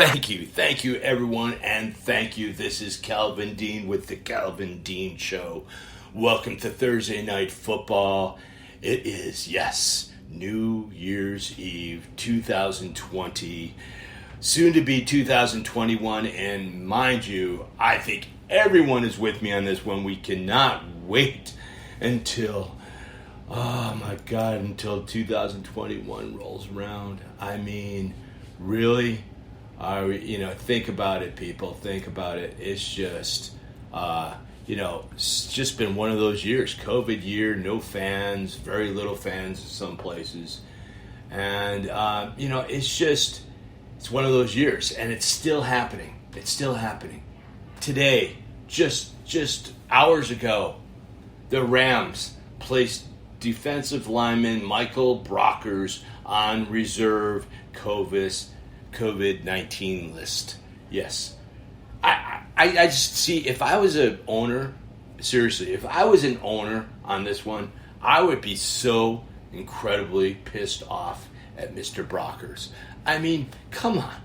Thank you, everyone, and thank you. This is Calvin Dean with the Calvin Dean Show. Welcome to Thursday Night Football. It is, yes, New Year's Eve 2020, soon to be 2021, and mind you, I think everyone is with me on this one. We cannot wait until, until 2021 rolls around. I mean, really? Think about it, people. Think about it. It's just, it's just been one of those years. COVID year, no fans, very little fans in some places. And, it's one of those years. And it's still happening. It's still happening. Today, just hours ago, the Rams placed defensive lineman Michael Brockers on reserve COVID-19 list. Yes. I just see, if I was an owner, seriously, if I was an owner on this one, I would be so incredibly pissed off at Mr. Brockers. I mean, come on.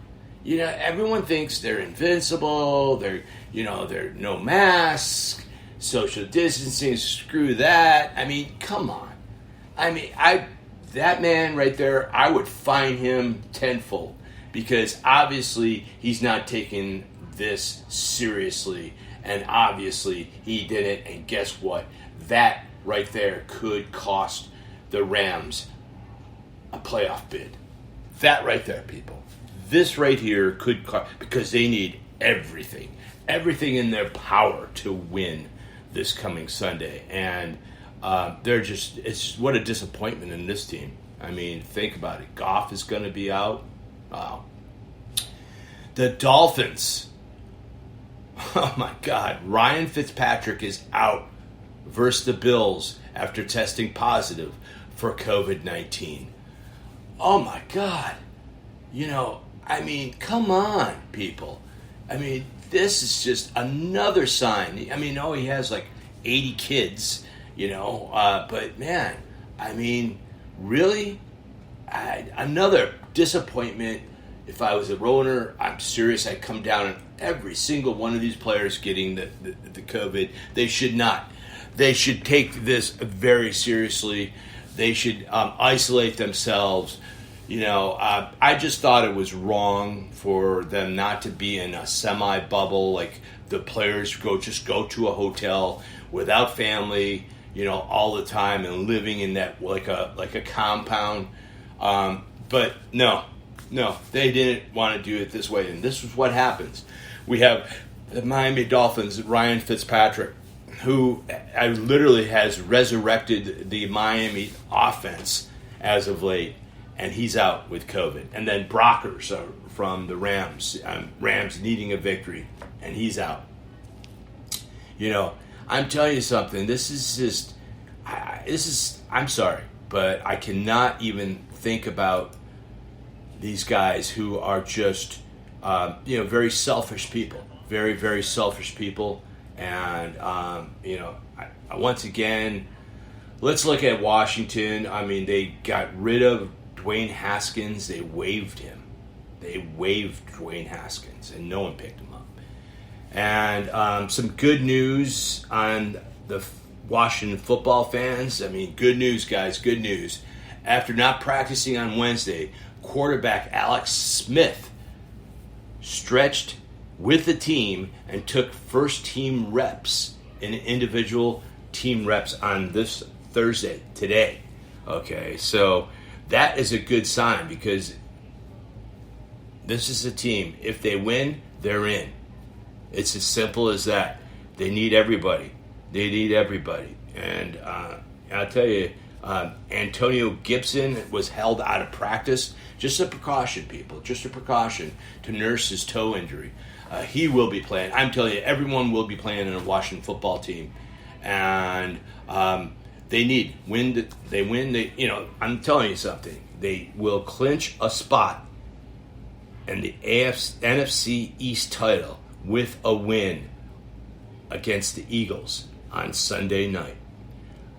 Everyone thinks they're invincible, they're no mask, social distancing, screw that. I mean, come on. That man right there, I would fine him tenfold. Because obviously he's not taking this seriously. And obviously he didn't. And guess what? That right there could cost the Rams a playoff bid. That right there, people. This right here could cost, because they need everything. Everything in their power to win this coming Sunday. And it's what a disappointment in this team. I mean, think about it. Goff is going to be out. Wow. The Dolphins. Oh my God. Ryan Fitzpatrick is out versus the Bills after testing positive for COVID-19. Oh my God. Come on, people. This is just another sign. He has like 80 kids, but man, really? Another disappointment. If I was a owner, I'm serious. I'd come down on every single one of these players getting the COVID. They should not. They should take this very seriously. They should isolate themselves. I just thought it was wrong for them not to be in a semi-bubble, like the players go to a hotel without family, all the time and living in that like a compound. But no, they didn't want to do it this way, and this is what happens. We have the Miami Dolphins, Ryan Fitzpatrick, who literally has resurrected the Miami offense as of late, and he's out with COVID. And then Brockers from the Rams, Rams needing a victory, and he's out. I'm telling you something. This is I'm sorry, but I cannot even think about these guys who are just, very selfish people. Very, very selfish people. And, once again, let's look at Washington. They got rid of Dwayne Haskins. They waived him. They waived Dwayne Haskins, and no one picked him up. And some good news on the Washington football fans. Good news, guys, good news. After not practicing on Wednesday, quarterback Alex Smith stretched with the team and took first team reps and individual team reps on this Thursday, today. Okay, so that is a good sign, because this is a team. If they win, they're in. It's as simple as that. They need everybody. And I'll tell you, Antonio Gibson was held out of practice. Just a precaution, people. Just a precaution to nurse his toe injury. He will be playing. I'm telling you, everyone will be playing in a Washington football team. And they win. I'm telling you something. They will clinch a spot in the NFC East title with a win against the Eagles on Sunday night.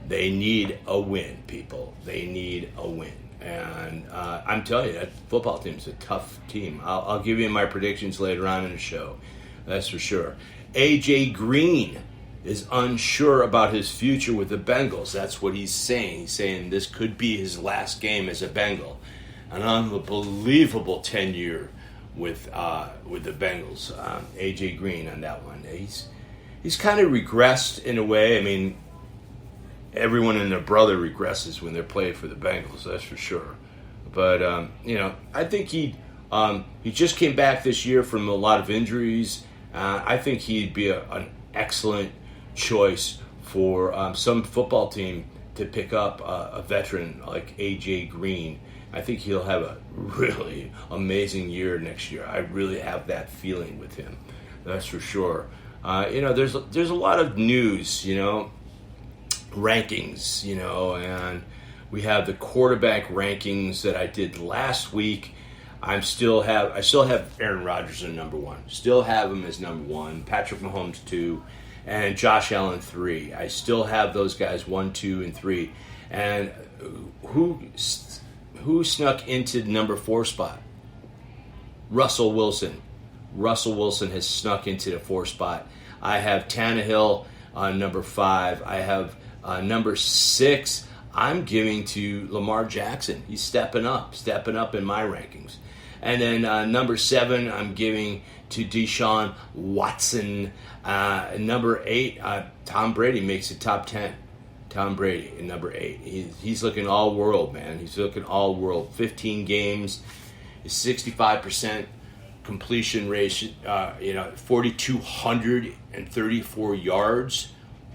They need a win, people. They need a win. And I'm telling you, that football team's a tough team. I'll give you my predictions later on in the show. That's for sure. A.J. Green is unsure about his future with the Bengals. That's what he's saying. He's saying this could be his last game as a Bengal. An unbelievable tenure with the Bengals. A.J. Green on that one. He's kind of regressed in a way. I mean, everyone and their brother regresses when they're playing for the Bengals. That's for sure. But I think he just came back this year from a lot of injuries. I think he'd be an excellent choice for some football team to pick up a veteran like A.J. Green. I think he'll have a really amazing year next year. I really have that feeling with him. That's for sure. There's a lot of news, rankings, and we have the quarterback rankings that I did last week. I still have Aaron Rodgers as number one. Still have him as number one. Patrick Mahomes 2, and Josh Allen 3. I still have those guys 1, 2, and 3. And who snuck into the number 4 spot? Russell Wilson. Russell Wilson has snuck into the 4 spot. I have Tannehill on number 5. I have number 6. I'm giving to Lamar Jackson. He's stepping up in my rankings. And then number 7, I'm giving to Deshaun Watson. Number 8, Tom Brady makes the top 10. Tom Brady in number 8. He's looking all world, man. He's looking all world. 15 games, 65% completion rate. 4,234 yards.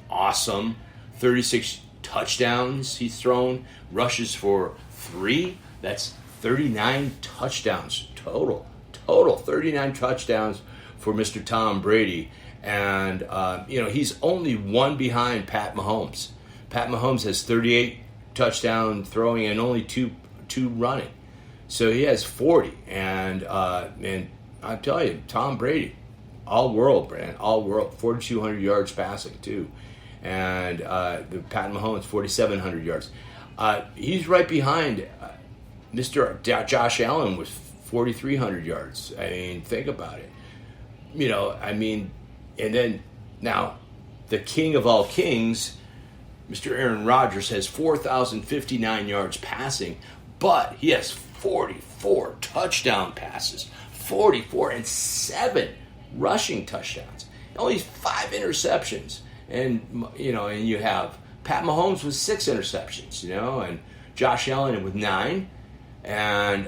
Awesome. 36 touchdowns he's thrown. Rushes for 3. That's 39 touchdowns total. 39 touchdowns for Mr. Tom Brady. And, he's only one behind Pat Mahomes. Pat Mahomes has 38 touchdown throwing and only two running. So he has 40. And I tell you, Tom Brady, all world, man, all world. 4,200 yards passing, too. And the Pat Mahomes, 4,700 yards. He's right behind Mr. Josh Allen with 4,300 yards. I mean, think about it. And then now the king of all kings, Mr. Aaron Rodgers, has 4,059 yards passing, but he has 44 touchdown passes, 44 and 7 rushing touchdowns, only 5 interceptions. And you have Pat Mahomes with 6 interceptions, and Josh Allen with 9, and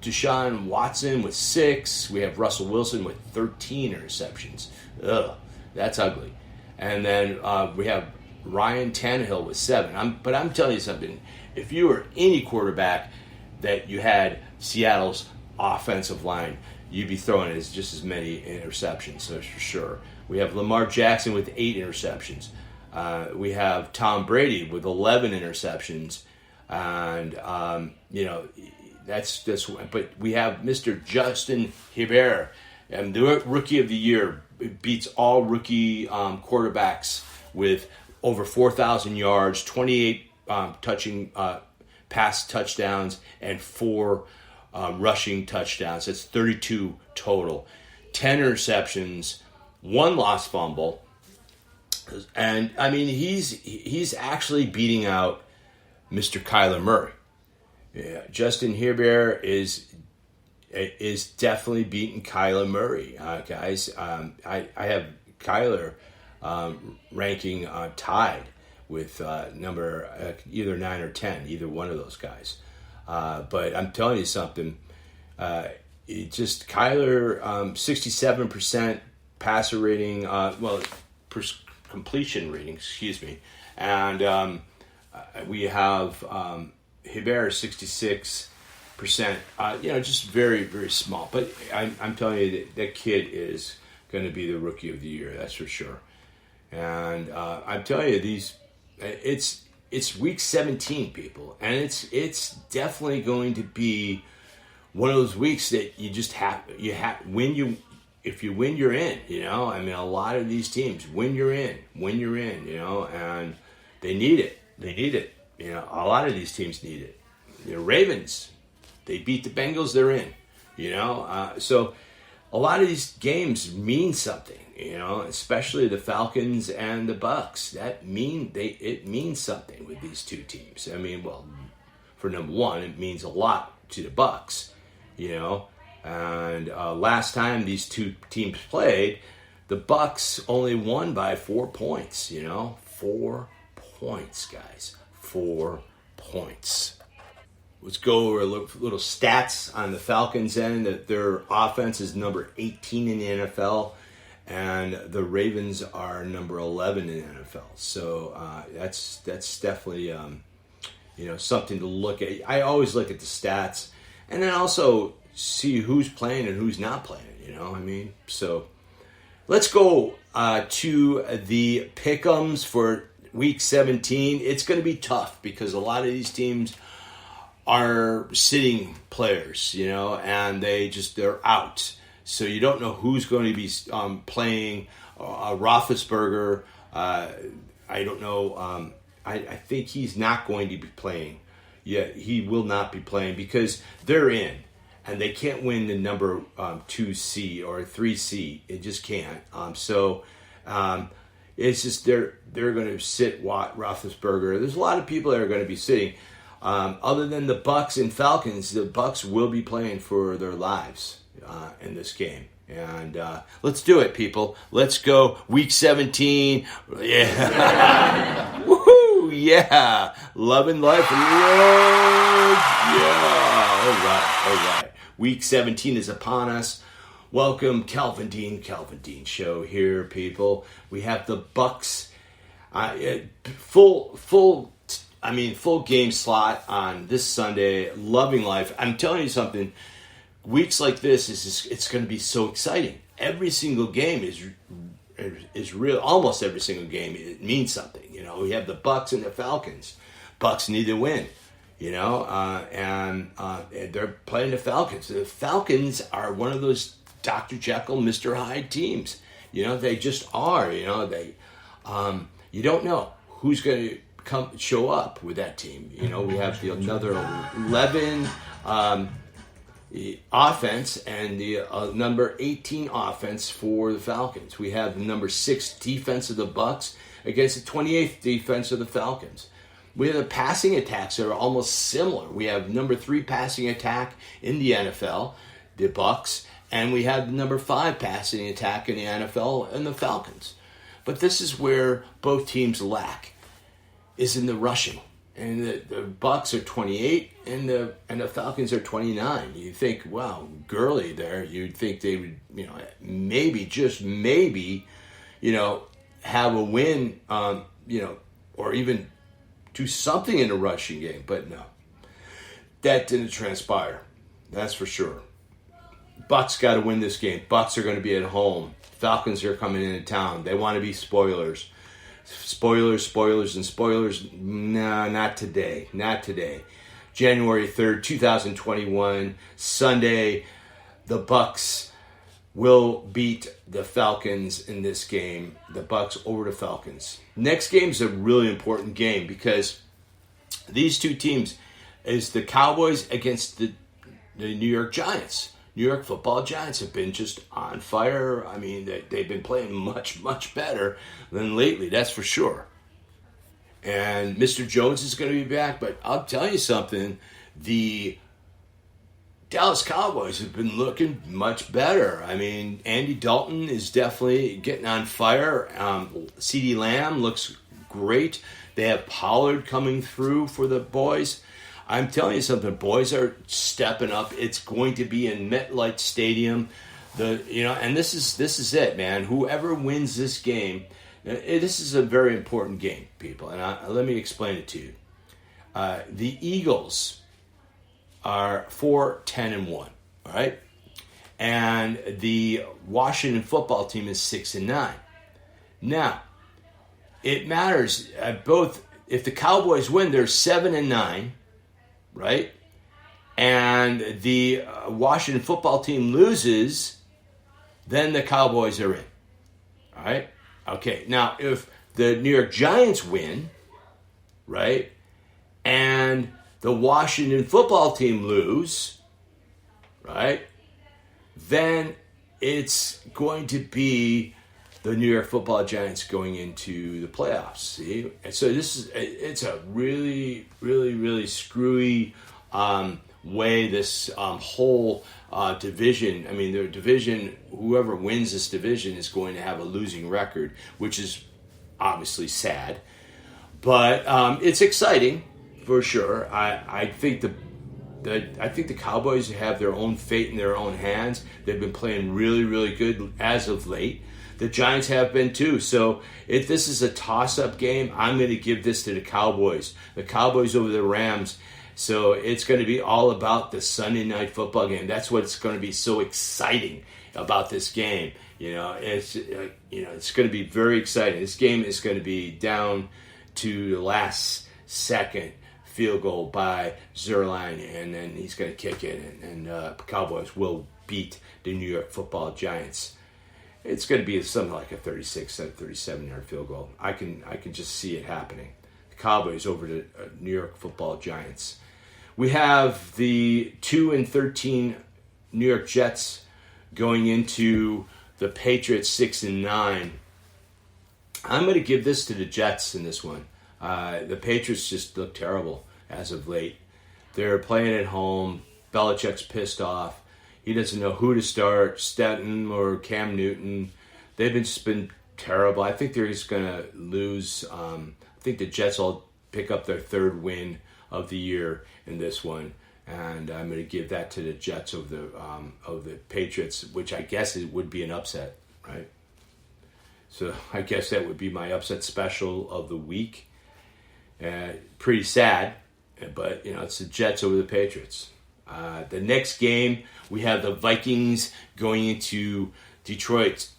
Deshaun Watson with 6. We have Russell Wilson with 13 interceptions. Ugh, that's ugly. And then we have Ryan Tannehill with 7. But I'm telling you something. If you were any quarterback that you had Seattle's offensive line, you'd be throwing just as many interceptions, that's for sure. We have Lamar Jackson with 8 interceptions. We have Tom Brady with 11 interceptions. And, that's but we have Mr. Justin Herbert, and the rookie of the year, beats all rookie quarterbacks with over 4,000 yards, 28 pass touchdowns, and 4 rushing touchdowns. That's 32 total. 10 interceptions, 1 lost fumble. And, I mean, he's actually beating out Mr. Kyler Murray. Yeah, Justin Herbert is definitely beating Kyler Murray, guys. I have Kyler ranking tied with number either 9 or 10, either one of those guys. But I'm telling you something. Kyler, 67% passer rating, completion rating, excuse me. And we have Herbert, 66%. Just very, very small. But I'm telling you, that kid is going to be the rookie of the year. That's for sure. And I'm telling you, it's week 17, people, and it's definitely going to be one of those weeks that you just have if you win, you're in. I mean, a lot of these teams win, you're in, and they need it. A lot of these teams need it. The Ravens, they beat the Bengals, they're in. So a lot of these games mean something. Especially the Falcons and the Bucks. It means something with these two teams. I mean, well, for number one, it means a lot to the Bucks. And last time these two teams played, the Bucks only won by 4 points. 4 points, guys. 4 points. Let's go over a little stats on the Falcons end. That their offense is number 18 in the NFL. And the Ravens are number 11 in the NFL. So that's definitely something to look at. I always look at the stats, and then also see who's playing and who's not playing. So let's go to the pick'ems for Week 17. It's going to be tough because a lot of these teams are sitting players, and they're out. So you don't know who's going to be playing. Roethlisberger, I don't know. I think he's not going to be playing. Yeah, he will not be playing because they're in, and they can't win the number 2C or 3C. It just can't. It's just they're going to sit Roethlisberger. There's a lot of people that are going to be sitting. Other than the Bucks and Falcons, the Bucks will be playing for their lives in this game. And let's do it, people. Let's go. Week 17. Yeah. Woohoo! Yeah. Love and life. Yeah. All right. Week 17 is upon us. Welcome, Calvin Dean Show here, people. We have the Bucks. Full game slot on this Sunday. Loving life. I'm telling you something. Weeks like this it's going to be so exciting. Every single game is real. Almost every single game it means something. We have the Bucks and the Falcons. Bucks need to win. And they're playing the Falcons. The Falcons are one of those Dr. Jekyll, Mr. Hyde teams. They just are. They you don't know who's going to show up with that team. We have another 11 offense and the number 18 offense for the Falcons. We have the number 6 defense of the Bucks against the 28th defense of the Falcons. We have the passing attacks that are almost similar. We have number 3 passing attack in the NFL, the Bucks, and we have number 5 passing attack in the NFL and the Falcons. But this is where both teams lack, is in the rushing. And the Bucks are 28 and the Falcons are 29. You think, wow, Gurley there, you'd think they would, maybe, just maybe, have a win, or even do something in the rushing game. But no, that didn't transpire. That's for sure. Bucks got to win this game. Bucks are going to be at home. Falcons are coming into town. They want to be spoilers. Spoilers. No, not today. January 3rd, 2021, Sunday, the Bucks will beat the Falcons in this game. The Bucks over the Falcons. Next game is a really important game because these two teams is the Cowboys against the New York Giants. New York Football Giants have been just on fire. I mean, they've been playing much, much better than lately, that's for sure. And Mr. Jones is going to be back, but I'll tell you something. The Dallas Cowboys have been looking much better. I mean, Andy Dalton is definitely getting on fire. CeeDee Lamb looks great. They have Pollard coming through for the boys. I'm telling you something, boys are stepping up. It's going to be in MetLife Stadium. And this is it, man. Whoever wins this game, this is a very important game, people. And let me explain it to you. The Eagles are 4-10-1, all right? And the Washington football team is 6-9. Now, it matters both. If the Cowboys win, they're 7-9. Right? And the Washington football team loses, then the Cowboys are in. All right? Okay, now if the New York Giants win, right, and the Washington football team lose, right, then it's going to be the New York Football Giants going into the playoffs. See, and so it's a really, really, really screwy way this whole division. I mean, their division. Whoever wins this division is going to have a losing record, which is obviously sad, but it's exciting for sure. I think the Cowboys have their own fate in their own hands. They've been playing really, really good as of late. The Giants have been too. So if this is a toss-up game, I'm going to give this to the Cowboys. The Cowboys over the Rams. So it's going to be all about the Sunday night football game. That's what's going to be so exciting about this game. It's going to be very exciting. This game is going to be down to the last second field goal by Zerline, and then he's going to kick it, and Cowboys will beat the New York Football Giants. It's going to be something like a 36, 37-yard field goal. I can just see it happening. The Cowboys over the New York Football Giants. We have the 2-13 New York Jets going into the Patriots 6-9. I'm going to give this to the Jets in this one. The Patriots just look terrible as of late. They're playing at home. Belichick's pissed off. He doesn't know who to start, Stetton or Cam Newton. They've just been terrible. I think they're just going to lose. I think the Jets will pick up their third win of the year in this one. And I'm going to give that to the Jets of the Patriots, which I guess it would be an upset, right? So I guess that would be my upset special of the week. Pretty sad, but it's the Jets over the Patriots. The next game, we have the Vikings going into Detroit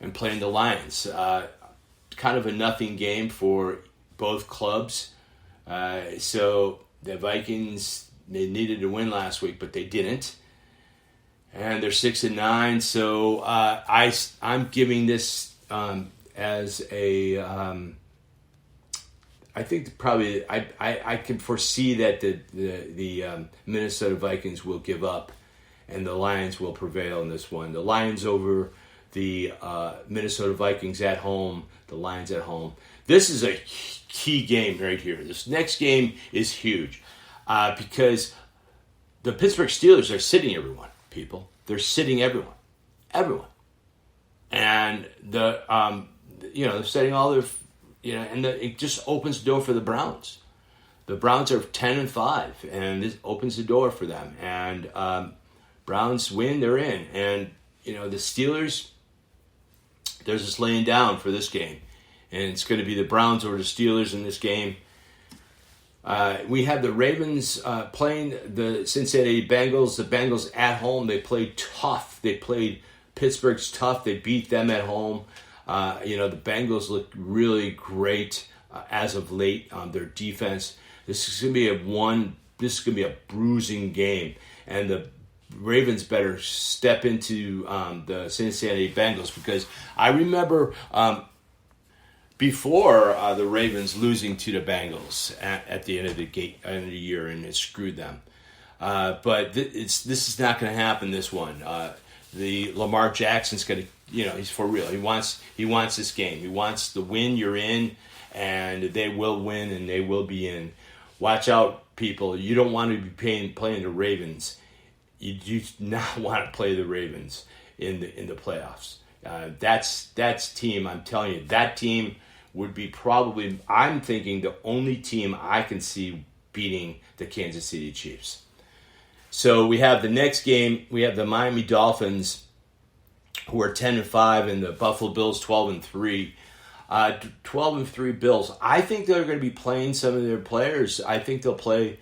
and playing the Lions. Kind of a nothing game for both clubs. So the Vikings, they needed to win last week, but they didn't. And they're 6-9. So I'm giving this as a. I think probably I can foresee that the Minnesota Vikings will give up, and the Lions will prevail in this one. The Lions over the Minnesota Vikings at home. The Lions at home. This is a key game right here. This next game is huge because the Pittsburgh Steelers are sitting everyone. People, they're sitting everyone, and they're setting all their. And it just opens the door for the Browns. The Browns are 10-5, and this opens the door for them. And Browns win, they're in. And the Steelers, they're just laying down for this game, and it's going to be the Browns over the Steelers in this game. We have the Ravens playing the Cincinnati Bengals. The Bengals at home, they played tough. They played Pittsburgh's tough. They beat them at home. The Bengals look really great as of late on their defense. This is going to be a bruising game, and the Ravens better step into the Cincinnati Bengals, because I remember before the Ravens losing to the Bengals at the end of the year, and it screwed them. But this is not going to happen. This one, the Lamar Jackson's going to. He's for real. He wants this game. He wants the win. You're in, and they will win, and they will be in. Watch out, people. You don't want to be playing the Ravens. You do not want to play the Ravens in the playoffs. That's team. I'm telling you, that team would be probably. I'm thinking the only team I can see beating the Kansas City Chiefs. So we have the next game. We have the Miami Dolphins, who are 10-5, and the Buffalo Bills 12-3. 12-3 Bills. I think they're going to be playing some of their players. I think they'll play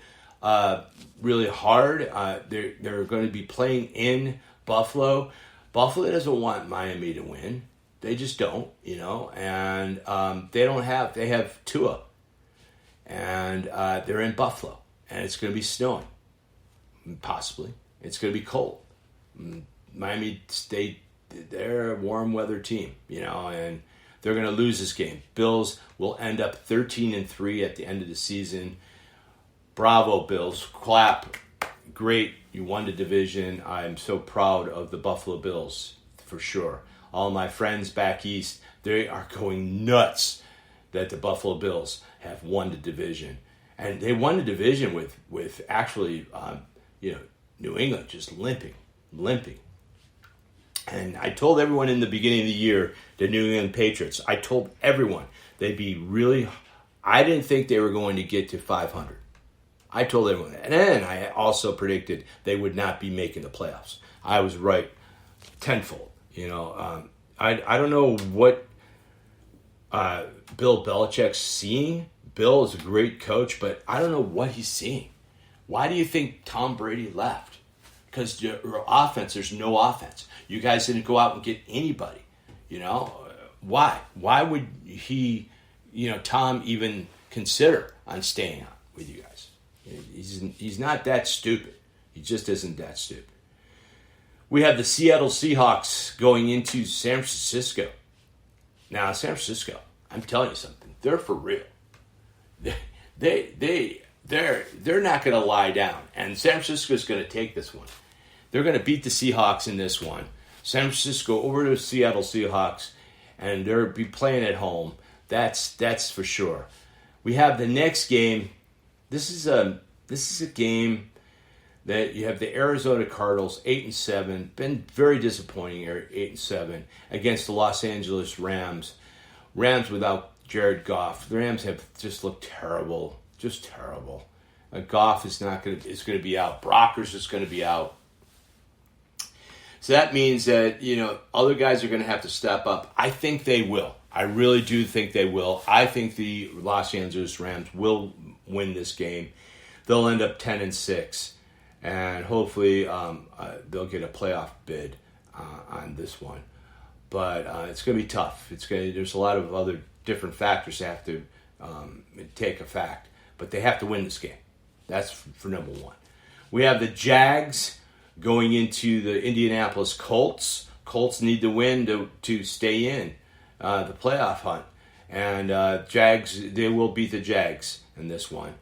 really hard. They're going to be playing in Buffalo. Buffalo doesn't want Miami to win. They just don't, and they have Tua, and they're in Buffalo, and it's going to be snowing, possibly. It's going to be cold. Miami State, they're a warm weather team, and they're going to lose this game. Bills will end up 13-3 at the end of the season. Bravo, Bills. Clap. Great. You won the division. I'm so proud of the Buffalo Bills, for sure. All my friends back east, they are going nuts that the Buffalo Bills have won the division. And they won the division with actually, New England just limping. And I told everyone in the beginning of the year, the New England Patriots, I told everyone they'd be really, I didn't think they were going to get to 500. I told everyone that. And then I also predicted they would not be making the playoffs. I was right tenfold. I don't know what Bill Belichick's seeing. Bill is a great coach, but I don't know what he's seeing. Why do you think Tom Brady left? Because your offense, there's no offense. You guys didn't go out and get anybody. Why? Why would he, Tom, even consider on staying on with you guys? He's not that stupid. He just isn't that stupid. We have the Seattle Seahawks going into San Francisco. Now, San Francisco, I'm telling you something. They're for real. They're not going to lie down. And San Francisco is going to take this one. They're going to beat the Seahawks in this one. San Francisco over to the Seattle Seahawks, and they'll be playing at home. That's for sure. We have the next game. This is a game that you have the Arizona Cardinals 8-7, been very disappointing 8-7 against the Los Angeles Rams. Rams without Jared Goff. The Rams have just looked terrible, just terrible. Goff is going to be out. Brockers is going to be out. So that means that other guys are going to have to step up. I think they will. I really do think they will. I think the Los Angeles Rams will win this game. They'll end up 10-6, and hopefully they'll get a playoff bid on this one. But it's going to be tough. There's a lot of other different factors that have to take effect, but they have to win this game. That's for number one. We have the Jags going into the Indianapolis Colts. Colts need to win to stay in the playoff hunt. And Jags, they will beat the Jags in this one.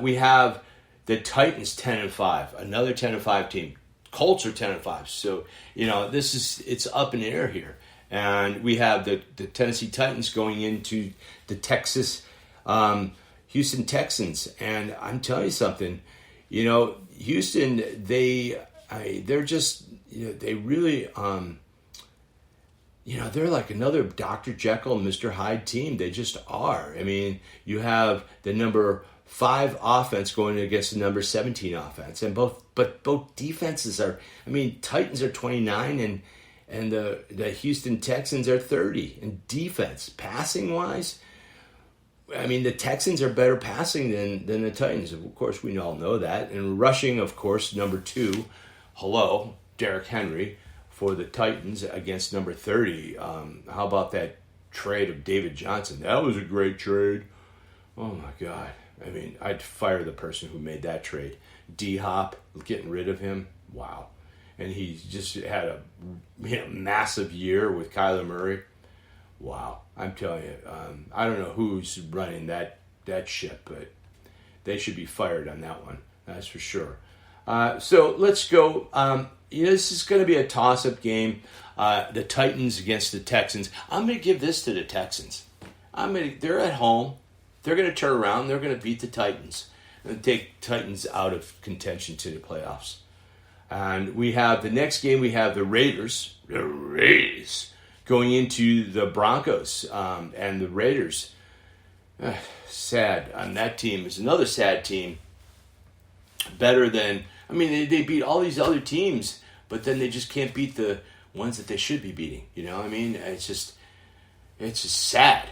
We have the Titans 10-5, another 10-5 team. Colts are 10-5. So, it's up in the air here. And we have the Tennessee Titans going into the Houston Texans. And I'm telling you something, Houston, they're just, they really, they're like another Dr. Jekyll and Mr. Hyde team. They just are. I mean, you have the number 5 offense going against the number 17 offense. And both defenses are, Titans are 29 and the Houston Texans are 30 in defense. Passing wise, the Texans are better passing than the Titans. Of course, we all know that. And rushing, of course, number 2, Derrick Henry for the Titans against number 30. How about that trade of David Johnson? That was a great trade. Oh, my God. I'd fire the person who made that trade. D-Hop, getting rid of him. Wow. And he just had a massive year with Kyler Murray. Wow. I'm telling you, I don't know who's running that ship, but they should be fired on that one. That's for sure. So let's go. This is going to be a toss-up game. The Titans against the Texans. I'm going to give this to the Texans. They're at home. They're going to turn around. They're going to beat the Titans and take Titans out of contention to the playoffs. And we have the next game. We have the Raiders going into the Broncos. And the Raiders, sad on that team. Is another sad team. Better than, they beat all these other teams, but then they just can't beat the ones that they should be beating. It's just sad.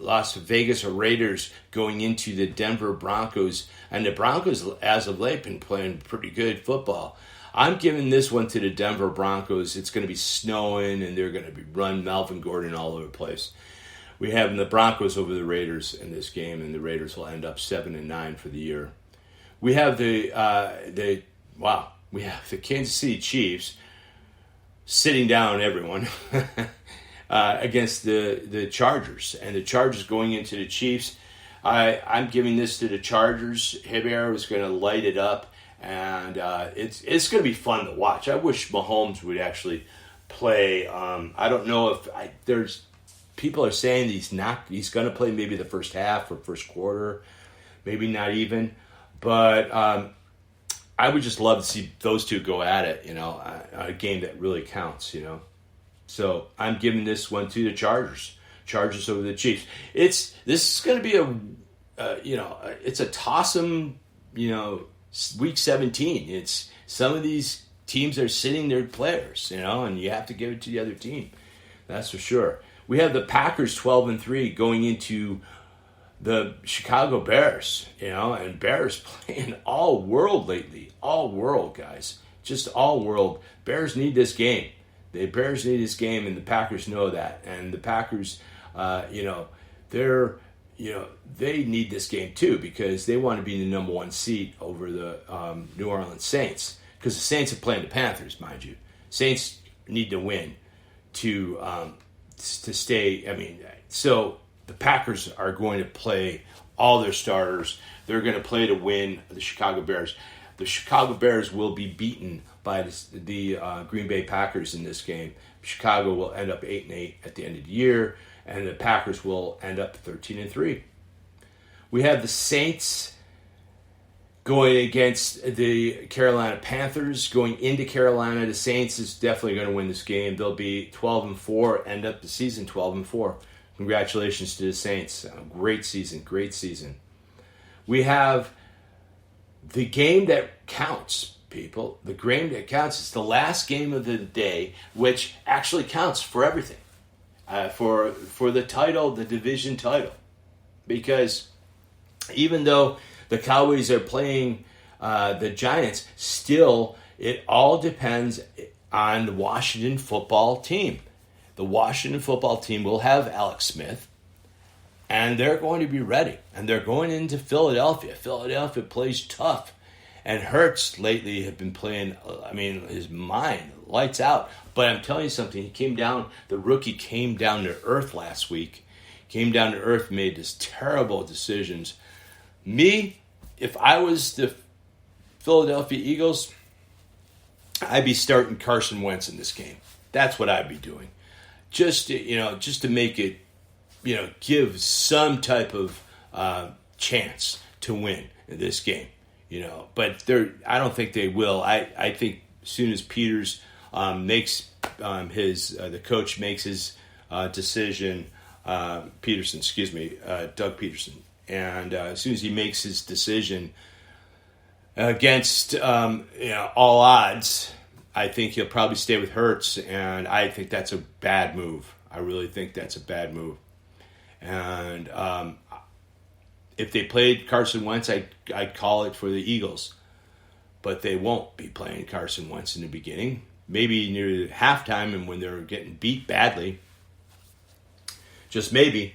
Las Vegas Raiders going into the Denver Broncos, and the Broncos, as of late, been playing pretty good football. I'm giving this one to the Denver Broncos. It's going to be snowing, and they're going to be run Melvin Gordon all over the place. We have the Broncos over the Raiders in this game, and the Raiders will end up 7-9 for the year. We have the Kansas City Chiefs sitting down everyone against the Chargers, and the Chargers going into the Chiefs. I'm giving this to the Chargers. Hibbert is going to light it up, and it's going to be fun to watch. I wish Mahomes would actually play. I don't know if there's people are saying he's going to play maybe the first half or first quarter, maybe not even. But I would just love to see those two go at it, a game that really counts, So I'm giving this one to the Chargers. Chargers over the Chiefs. This is going to be it's a toss-em, week 17. It's some of these teams are sitting their players, and you have to give it to the other team. That's for sure. We have the Packers 12-3 going into the Chicago Bears, and Bears playing all world lately. All world, guys. Just all world. Bears need this game. The Bears need this game, and the Packers know that. And the Packers, they need this game too because they want to be the number one seed over the New Orleans Saints. Because the Saints are playing the Panthers, mind you. Saints need to win to stay. So the Packers are going to play all their starters. They're going to play to win the Chicago Bears. The Chicago Bears will be beaten by the Green Bay Packers in this game. Chicago will end up 8-8 at the end of the year, and the Packers will end up 13-3. We have the Saints going against the Carolina Panthers. Going into Carolina, the Saints is definitely going to win this game. They'll be 12-4, end up the season 12-4. Congratulations to the Saints. Great season, great season. We have the game that counts, people. The game that counts is the last game of the day, which actually counts for everything. For the title, the division title. Because even though the Cowboys are playing the Giants, still it all depends on the Washington football team. The Washington football team will have Alex Smith, and they're going to be ready. And they're going into Philadelphia. Philadelphia plays tough. And Hurts lately have been playing, his mind, lights out. But I'm telling you something, the rookie came down to earth last week. Came down to earth, made this terrible decisions. Me, if I was the Philadelphia Eagles, I'd be starting Carson Wentz in this game. That's what I'd be doing. Just to make it, give some type of chance to win in this game. But I don't think they will. I think as soon as Peters makes the coach makes his decision, Doug Peterson, and as soon as he makes his decision against all odds, I think he'll probably stay with Hurts, and I think that's a bad move. I really think that's a bad move. And if they played Carson Wentz, I'd call it for the Eagles. But they won't be playing Carson Wentz in the beginning. Maybe near halftime and when they're getting beat badly. Just maybe.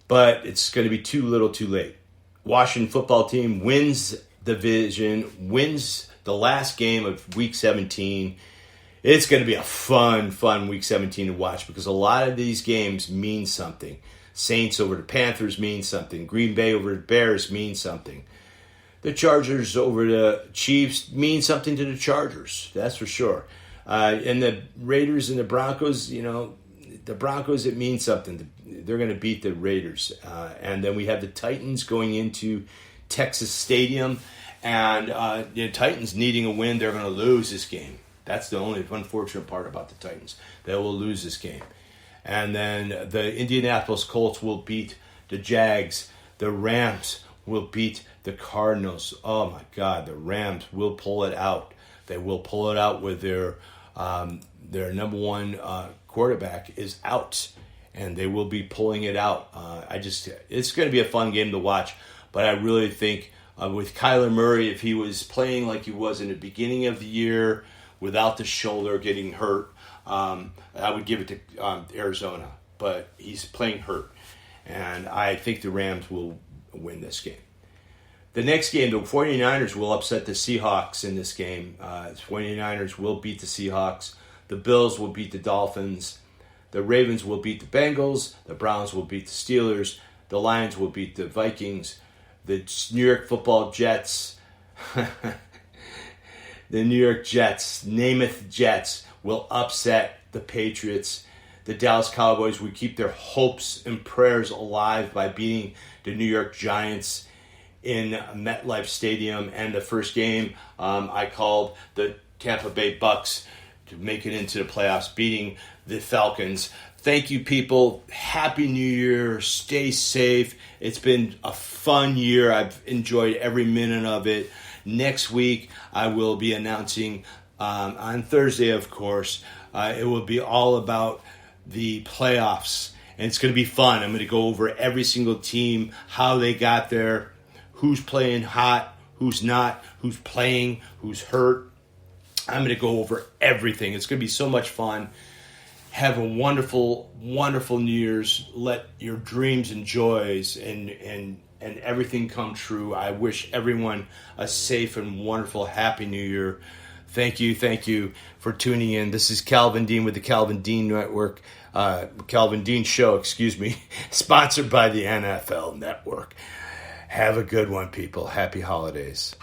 But it's going to be too little too late. Washington football team wins the division, wins the last game of Week 17. It's going to be a fun Week 17 to watch because a lot of these games mean something. Saints over the Panthers means something. Green Bay over the Bears means something. The Chargers over the Chiefs mean something to the Chargers. That's for sure. And the Raiders and the Broncos, the Broncos, it means something. They're going to beat the Raiders. And then we have the Titans going into Texas Stadium. And the Titans needing a win, they're going to lose this game. That's the only unfortunate part about the Titans. They will lose this game. And then the Indianapolis Colts will beat the Jags. The Rams will beat the Cardinals. Oh, my God. The Rams will pull it out. They will pull it out with their number one quarterback is out. And they will be pulling it out. It's going to be a fun game to watch. But I really think with Kyler Murray, if he was playing like he was in the beginning of the year without the shoulder getting hurt, I would give it to Arizona, but he's playing hurt, and I think the Rams will win this game. The next game, the 49ers will upset the Seahawks in this game. The 49ers will beat the Seahawks. The Bills will beat the Dolphins. The Ravens will beat the Bengals. The Browns will beat the Steelers. The Lions will beat the Vikings. The New York Football Jets, the New York Jets, Namath Jets, will upset the Patriots. The Dallas Cowboys will keep their hopes and prayers alive by beating the New York Giants in MetLife Stadium. And the first game, I called the Tampa Bay Bucks to make it into the playoffs, beating the Falcons. Thank you, people. Happy New Year. Stay safe. It's been a fun year. I've enjoyed every minute of it. Next week, I will be announcing, on Thursday, of course, it will be all about the playoffs. And it's going to be fun. I'm going to go over every single team, how they got there, who's playing hot, who's not, who's playing, who's hurt. I'm going to go over everything. It's going to be so much fun. Have a wonderful, wonderful New Year's. Let your dreams and joys and everything come true. I wish everyone a safe and wonderful, happy New Year. Thank you for tuning in. This is Calvin Dean with the Calvin Dean Network, Calvin Dean Show, sponsored by the NFL Network. Have a good one, people. Happy holidays.